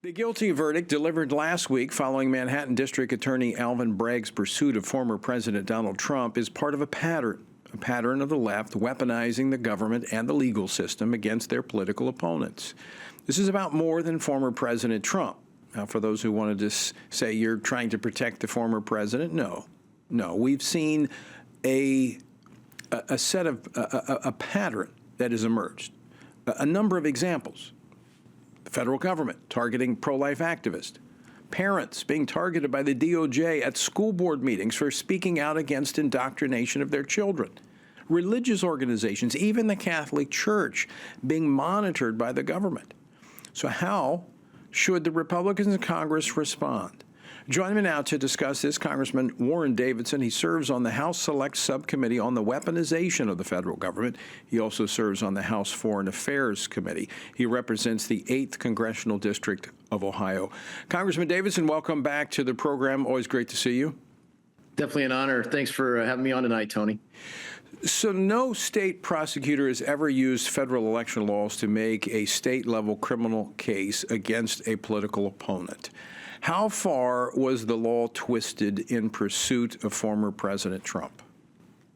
The guilty verdict delivered last week following Manhattan District Attorney Alvin Bragg's pursuit of former President Donald Trump is part of a pattern of the left weaponizing the government and the legal system against their political opponents. This is about more than former President Trump. Now, for those who want to just say you're trying to protect the former president, no. We've seen a pattern that has emerged, a number of examples. The federal government targeting pro-life activists, parents being targeted by the DOJ at school board meetings for speaking out against indoctrination of their children, religious organizations, even the Catholic Church, being monitored by the government. So how should the Republicans in Congress respond? Joining me now to discuss this, Congressman Warren Davidson. He serves on the House Select Subcommittee on the Weaponization of the federal government. He also serves on the House Foreign Affairs Committee. He represents the 8th Congressional District of Ohio. Congressman Davidson, welcome back to the program. Always great to see you. Definitely an honor. Thanks for having me on tonight, Tony. So no state prosecutor has ever used federal election laws to make a state-level criminal case against a political opponent. How far was the law twisted in pursuit of former President Trump?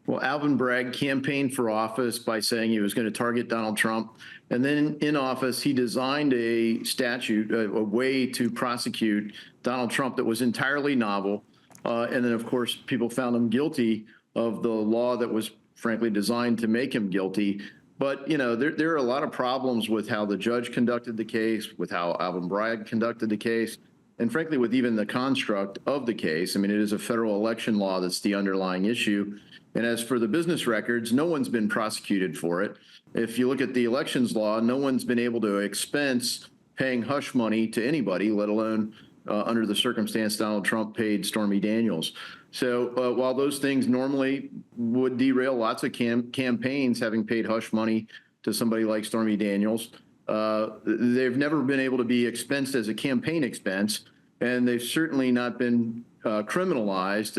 Well, Alvin Bragg campaigned for office by saying he was going to target Donald Trump. And then in office, he designed a statute, a way to prosecute Donald Trump that was entirely novel. And then, of course, people found him guilty of the law that was, frankly, designed to make him guilty. But, you know, there are a lot of problems with how the judge conducted the case, with how Alvin Bragg conducted the case, and frankly, with even the construct of the case. I mean, it is a federal election law that's the underlying issue. And as for the business records, no one's been prosecuted for it. If you look at the elections law, no one's been able to expense paying hush money to anybody, let alone under the circumstance Donald Trump paid Stormy Daniels. So while those things normally would derail lots of campaigns having paid hush money to somebody like Stormy Daniels, they've never been able to be expensed as a campaign expense, and they've certainly not been criminalized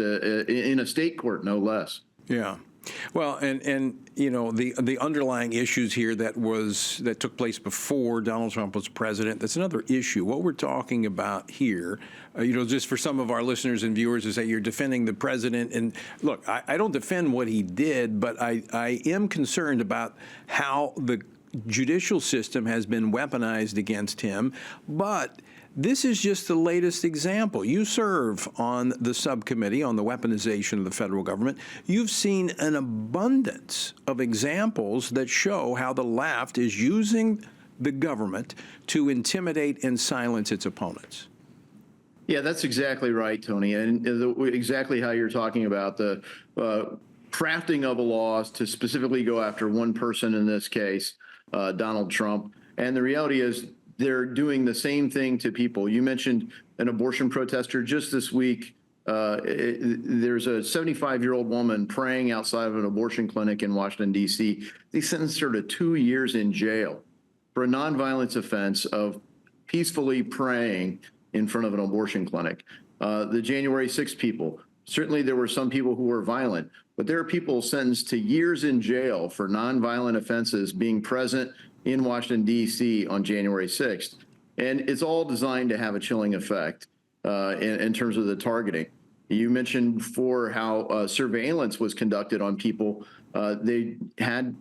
in a state court, no less. Yeah. Well, and you know, the underlying issues here that took place before Donald Trump was president, that's another issue. What we're talking about here, you know, just for some of our listeners and viewers, is that you're defending the president. And look, I don't defend what he did, but I am concerned about how the judicial system has been weaponized against him. But this is just the latest example. You serve on the subcommittee on the weaponization of the federal government. You've seen an abundance of examples that show how the left is using the government to intimidate and silence its opponents. Yeah, that's exactly right, Tony, and exactly how you're talking about the crafting of a law to specifically go after one person, in this case, Donald Trump. And the reality is they're doing the same thing to people. You mentioned an abortion protester just this week. There's a 75-year-old woman praying outside of an abortion clinic in Washington, D.C. They sentenced her to 2 years in jail for a nonviolence offense of peacefully praying in front of an abortion clinic. The January 6th people, certainly there were some people who were violent, but there are people sentenced to years in jail for nonviolent offenses being present in Washington, D.C. on January 6th. And it's all designed to have a chilling effect in terms of the targeting. You mentioned before how surveillance was conducted on people. They had,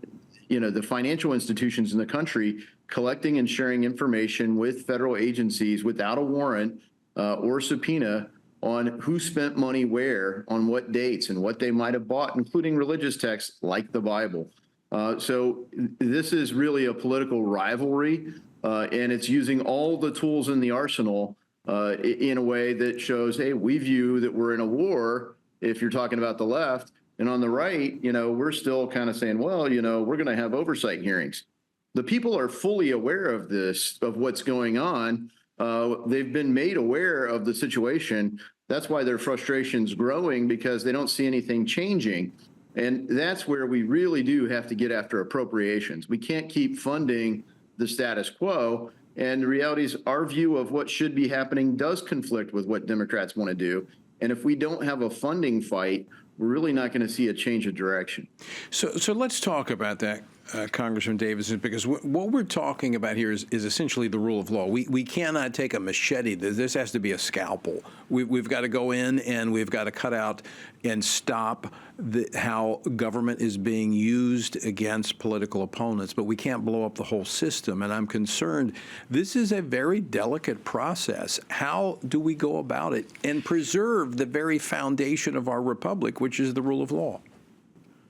you know, the financial institutions in the country collecting and sharing information with federal agencies without a warrant or subpoena on who spent money where, on what dates, and what they might have bought, including religious texts like the Bible. So this is really a political rivalry, and it's using all the tools in the arsenal in a way that shows, hey, we view that we're in a war, if you're talking about the left. And on the right, you know, we're still kind of saying, well, you know, we're going to have oversight hearings. The people are fully aware of this, of what's going on. They've been made aware of the situation. That's why their frustration's growing, because they don't see anything changing. And that's where we really do have to get after appropriations. We can't keep funding the status quo. And the reality is our view of what should be happening does conflict with what Democrats want to do. And if we don't have a funding fight we're really not going to see a change of direction. So let's talk about that, Congressman Davidson, because what we're talking about here is essentially the rule of law. We cannot take a machete. This has to be a scalpel. We've got to go in and we've got to cut out and stop how government is being used against political opponents, but we can't blow up the whole system. And I'm concerned this is a very delicate process. How do we go about it and preserve the very foundation of our republic, which is the rule of law?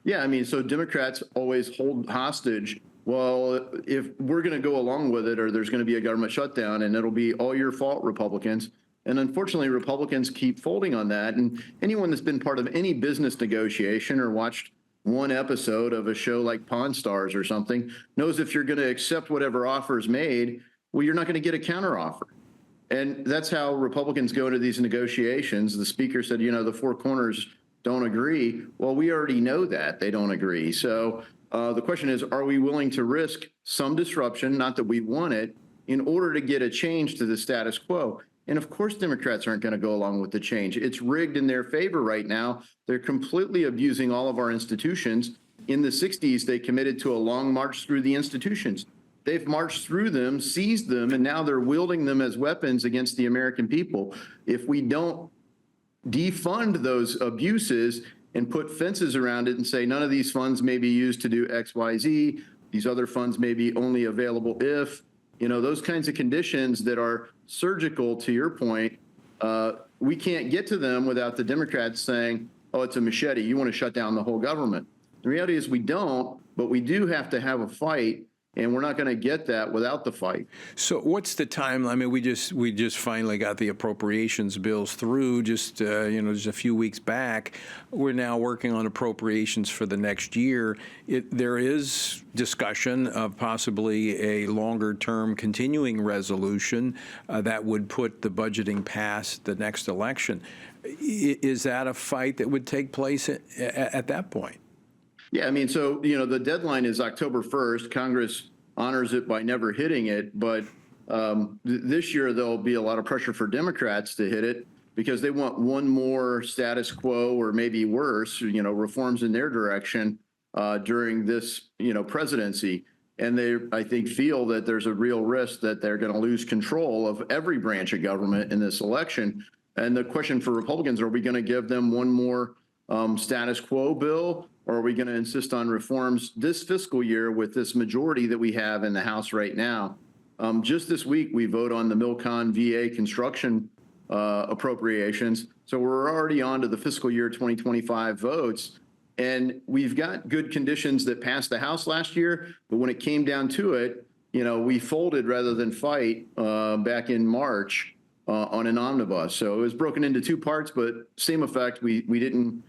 Yeah, I mean, so Democrats always hold hostage. Well, if we're going to go along with it, or there's going to be a government shutdown, and it'll be all your fault, Republicans. And unfortunately, Republicans keep folding on that. And anyone that's been part of any business negotiation or watched one episode of a show like Pawn Stars or something knows if you're going to accept whatever offer is made, well, you're not going to get a counteroffer. And that's how Republicans go into these negotiations. The speaker said, the four corners don't agree. Well, we already know that they don't agree. So the question is, are we willing to risk some disruption, not that we want it, in order to get a change to the status quo? And of course, Democrats aren't going to go along with the change. It's rigged in their favor right now. They're completely abusing all of our institutions. In the 60s, they committed to a long march through the institutions. They've marched through them, seized them, and now they're wielding them as weapons against the American people. If we don't defund those abuses and put fences around it and say none of these funds may be used to do X, Y, Z, these other funds may be only available if, those kinds of conditions that are surgical, to your point, we can't get to them without the Democrats saying, oh, it's a machete, you want to shut down the whole government. The reality is we don't, but we do have to have a fight. And we're not going to get that without the fight. So what's the timeline? I mean, we just finally got the appropriations bills through just a few weeks back. We're now working on appropriations for the next year. There is discussion of possibly a longer-term continuing resolution that would put the budgeting past the next election. Is that a fight that would take place at that point? Yeah, I mean, so, the deadline is October 1st. Congress honors it by never hitting it. But this year, there'll be a lot of pressure for Democrats to hit it because they want one more status quo or maybe worse, reforms in their direction during this, presidency. And they, I think, feel that there's a real risk that they're going to lose control of every branch of government in this election. And the question for Republicans, are we going to give them one more status quo bill? Or are we going to insist on reforms this fiscal year with this majority that we have in the House right now? Just this week, we vote on the Milcon VA construction appropriations. So we're already on to the fiscal year 2025 votes. And we've got good conditions that passed the House last year. But when it came down to it, we folded rather than fight back in March on an omnibus. So it was broken into two parts, but same effect. We didn't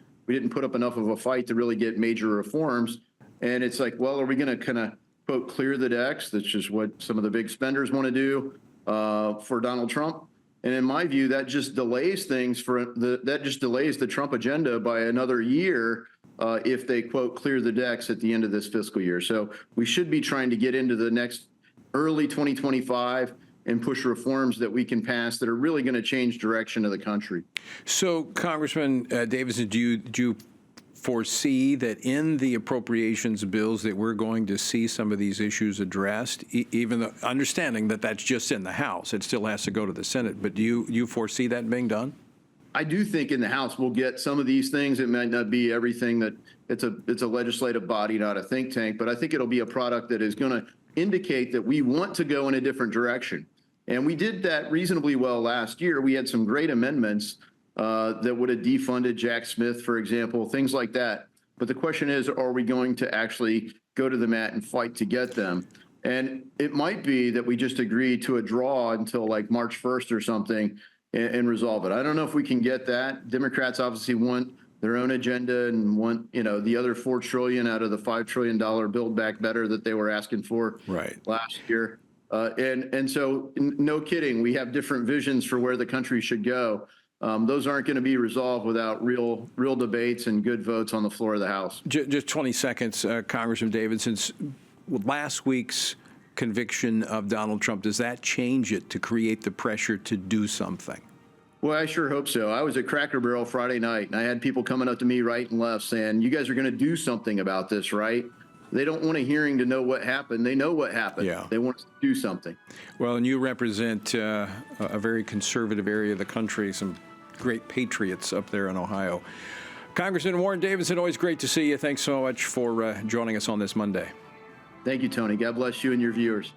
put up enough of a fight to really get major reforms. And it's like, well, are we going to kind of, quote, clear the decks? That's just what some of the big spenders want to do for Donald Trump. And in my view, that just delays things that just delays the Trump agenda by another year if they, quote, clear the decks at the end of this fiscal year. So we should be trying to get into the next early 2025 and push reforms that we can pass that are really going to change direction of the country. So, Congressman Davidson, do you foresee that in the appropriations bills that we're going to see some of these issues addressed, even though, understanding that that's just in the House, it still has to go to the Senate, but do you foresee that being done? I do think in the House we'll get some of these things. It might not be everything that it's a legislative body, not a think tank, but I think it'll be a product that is going to indicate that we want to go in a different direction. And we did that reasonably well last year. We had some great amendments that would have defunded Jack Smith, for example, things like that. But the question is, are we going to actually go to the mat and fight to get them? And it might be that we just agree to a draw until like March 1st or something and resolve it. I don't know if we can get that. Democrats obviously want their own agenda and want, the other $4 trillion out of the $5 trillion Build Back Better that they were asking for last year. And so, no kidding, we have different visions for where the country should go. Those aren't going to be resolved without real debates and good votes on the floor of the House. Just 20 seconds, Congressman Davidson. Last week's conviction of Donald Trump, does that change it to create the pressure to do something? Well, I sure hope so. I was at Cracker Barrel Friday night, and I had people coming up to me right and left saying, "You guys are going to do something about this, right?" They don't want a hearing to know what happened. They know what happened. Yeah. They want us to do something. Well, and you represent a very conservative area of the country, some great patriots up there in Ohio. Congressman Warren Davidson, always great to see you. Thanks so much for joining us on this Monday. Thank you, Tony. God bless you and your viewers.